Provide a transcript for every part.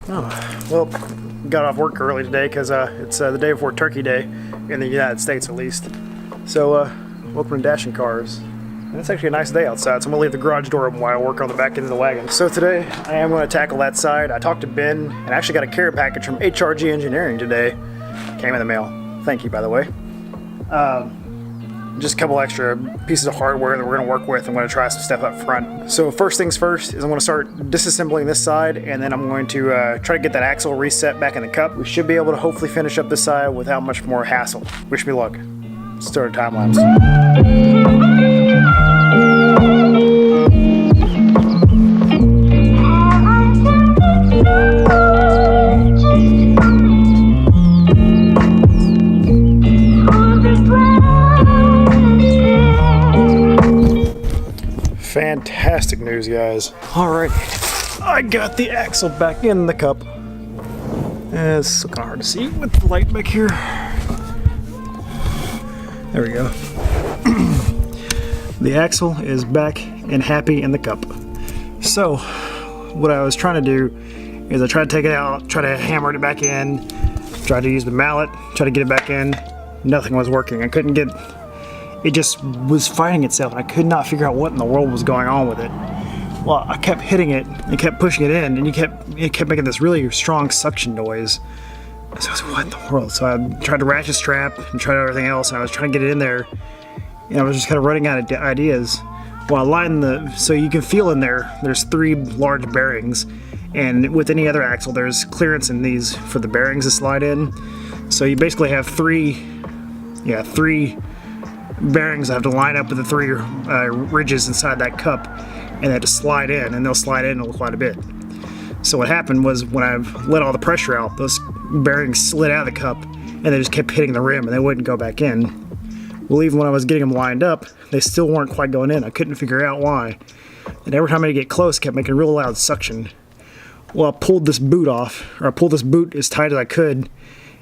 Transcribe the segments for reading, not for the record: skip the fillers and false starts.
Oh, well, got off work early today because it's the day before Turkey Day in the United States, at least. So, welcome to Dashing Cars. And it's actually a nice day outside, so I'm going to leave the garage door open while I work on the back end of the wagon. So today, I am going to tackle that side. I talked to Ben, and I actually got a care package from HRG Engineering today. Came in the mail. Thank you, by the way. Just a couple extra pieces of hardware that we're going to work with. I'm going to try some stuff up front. So first things first is I'm going to start disassembling this side, and then I'm going to try to get that axle reset back in the cup. We should be able to hopefully finish up this side without much more hassle. Wish me luck. Start a time lapse. Fantastic news, guys. Alright, I got the axle back in the cup. It's kind of hard to see with the light back here. There we go. The axle is back and happy in the cup. So, what I was trying to do is I tried to take it out, try to hammer it back in, tried to use the mallet, try to get it back in. Nothing was working. I couldn't get... It just was fighting itself, and I could not figure out what in the world was going on with it. Well, I kept hitting it and kept pushing it in, and it kept making this really strong suction noise. So I was like, what in the world? So I tried to ratchet strap and tried everything else, and I was trying to get it in there, and I was just kind of running out of ideas. Well, I lined so you can feel in there's 3 large bearings, and with any other axle, there's clearance in these for the bearings to slide in. So you basically have three bearings that have to line up with the 3 ridges inside that cup, and they have to slide in, and they'll slide in quite a bit. So what happened was when I let all the pressure out, those bearings slid out of the cup, and they just kept hitting the rim, and they wouldn't go back in. Well, even when I was getting them lined up, they still weren't quite going in. I couldn't figure out why. And every time I get close, it kept making real loud suction. Well, I pulled this boot off, or I pulled this boot as tight as I could,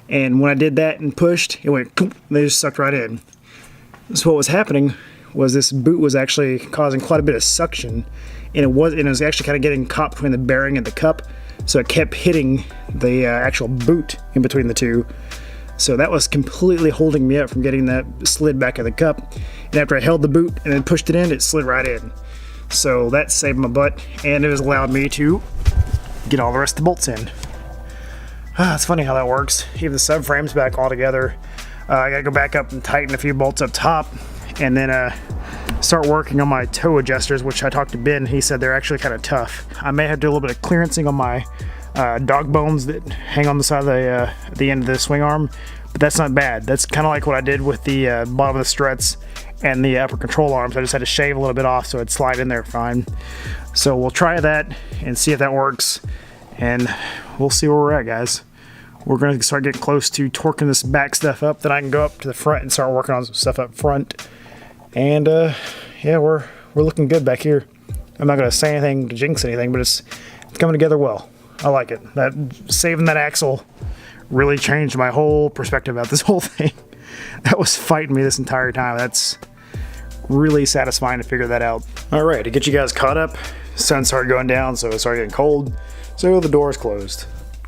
and when I did that and pushed, it went, and they just sucked right in. So what was happening was this boot was actually causing quite a bit of suction, and it was actually kind of getting caught between the bearing and the cup, so it kept hitting the actual boot in between the two. So that was completely holding me up from getting that slid back in the cup. And after I held the boot and then pushed it in, it slid right in. So that saved my butt, and it has allowed me to get all the rest of the bolts in. It's funny how that works. Even the subframe's back all together. I gotta go back up and tighten a few bolts up top, and then start working on my toe adjusters, which I talked to Ben. He said they're actually kind of tough. I may have to do a little bit of clearancing on my dog bones that hang on the side of the end of the swing arm, but that's not bad. That's kind of like what I did with the bottom of the struts and the upper control arms. I just had to shave a little bit off so it'd slide in there fine. So we'll try that and see if that works, and we'll see where we're at, guys. We're going to start getting close to torquing this back stuff up, then I can go up to the front and start working on some stuff up front. And yeah, we're looking good back here. I'm not going to say anything to jinx anything, but it's coming together well. I like it. Saving that axle really changed my whole perspective about this whole thing. That was fighting me this entire time. That's really satisfying to figure that out. All right, to get you guys caught up, sun started going down, so it started getting cold, so the door is closed.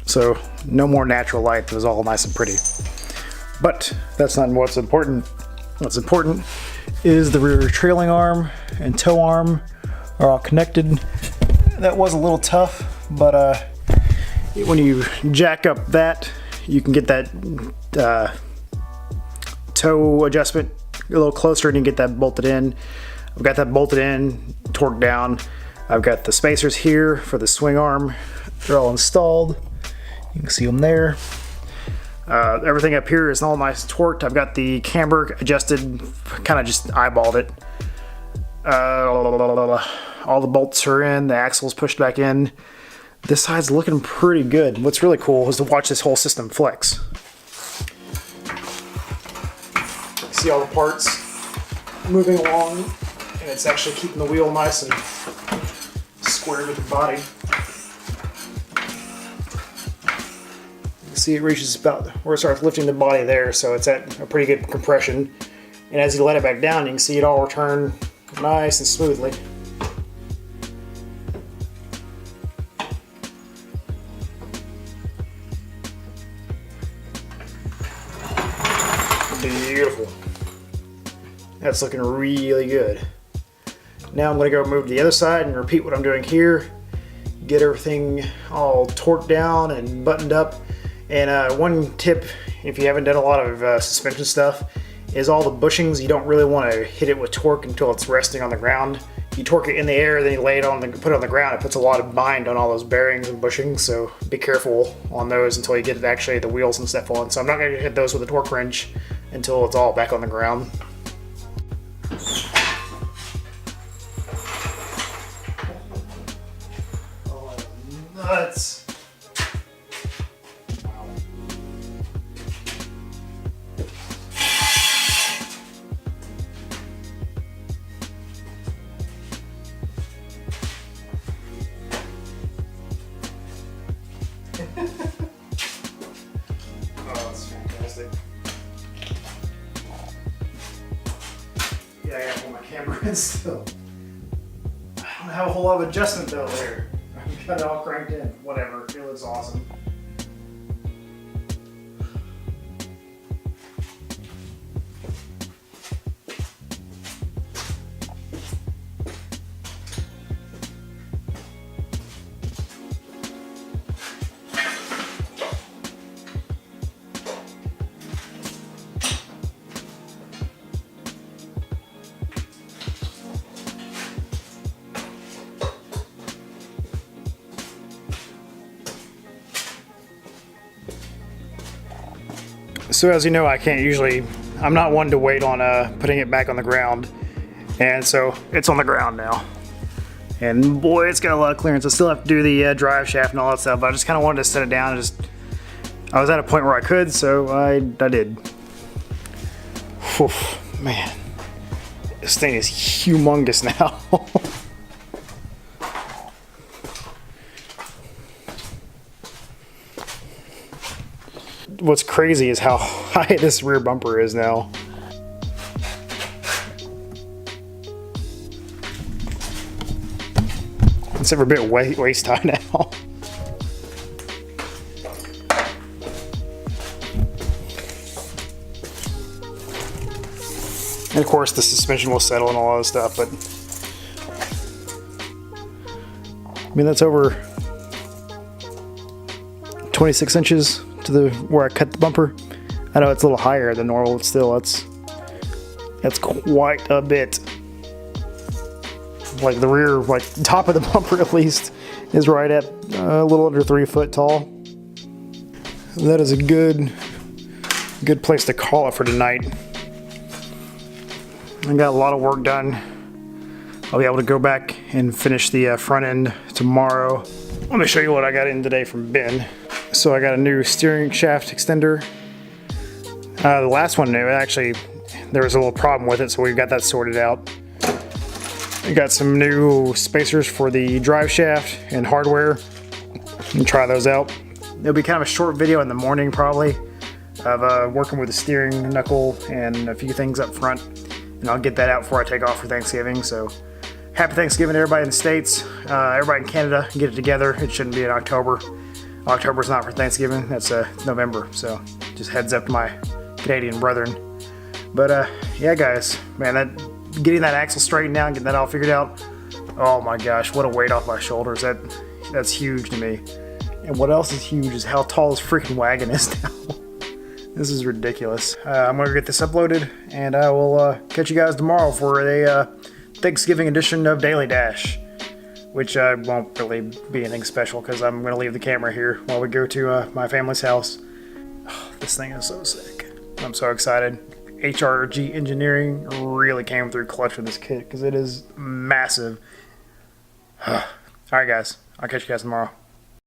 So no more natural light. It was all nice and pretty. But that's not what's important. What's important is the rear trailing arm and toe arm are all connected. That was a little tough, but when you jack up that, you can get that toe adjustment a little closer and you get that bolted in. I've got that bolted in, torqued down. I've got the spacers here for the swing arm. They're all installed. You can see them there. Everything up here is all nice and torqued. I've got the camber adjusted, kind of just eyeballed it. All the bolts are in, the axle's pushed back in. This side's looking pretty good. What's really cool is to watch this whole system flex. See all the parts moving along, and it's actually keeping the wheel nice and square with the body. See, it reaches about where it starts lifting the body there, so it's at a pretty good compression. And as you let it back down, you can see it all return nice and smoothly. Beautiful. That's looking really good. Now I'm going to go move to the other side and repeat what I'm doing here. Get everything all torqued down and buttoned up. And one tip, if you haven't done a lot of suspension stuff, is all the bushings, you don't really want to hit it with torque until it's resting on the ground. You torque it in the air, then you lay it on put it on the ground. It puts a lot of bind on all those bearings and bushings, so be careful on those until you get actually the wheels and stuff on. So I'm not going to hit those with a torque wrench until it's all back on the ground. Oh, nuts. Oh, that's fantastic. Yeah, I gotta put my camera in still. I don't have a whole lot of adjustment though there. I've got it all cranked in. Whatever, it looks awesome. So as you know, I'm not one to wait on putting it back on the ground. And so it's on the ground now. And boy, it's got a lot of clearance. I still have to do the drive shaft and all that stuff, but I just kind of wanted to set it down and I was at a point where I could, so I did. Whew, man, this thing is humongous now. What's crazy is how high this rear bumper is now. It's every bit waist high now. And of course the suspension will settle and all that stuff, but I mean that's over 26 inches to where I cut the bumper. I know it's a little higher than normal, but still that's quite a bit. Like the rear, like top of the bumper at least, is right at a little under 3 foot tall. That is a good place to call it for tonight. I got a lot of work done. I'll be able to go back and finish the front end tomorrow. Let me show you what I got in today from Ben. So I got a new steering shaft extender. The last one, actually, there was a little problem with it, so we got that sorted out. We got some new spacers for the drive shaft and hardware. And try those out. It'll be kind of a short video in the morning, probably, of working with the steering knuckle and a few things up front. And I'll get that out before I take off for Thanksgiving. So happy Thanksgiving to everybody in the States. Everybody in Canada, get it together. It shouldn't be in October. October's not for Thanksgiving, that's November, so just heads up to my Canadian brethren. But yeah guys, man, getting that axle straightened out, getting that all figured out, oh my gosh, what a weight off my shoulders. That's huge to me. And what else is huge is how tall this freaking wagon is now. This is ridiculous. I'm gonna get this uploaded, and I will catch you guys tomorrow for a Thanksgiving edition of Daily Dash. Which won't really be anything special because I'm going to leave the camera here while we go to my family's house. Oh, this thing is so sick. I'm so excited. HRG Engineering really came through clutch with this kit because it is massive. Alright guys, I'll catch you guys tomorrow.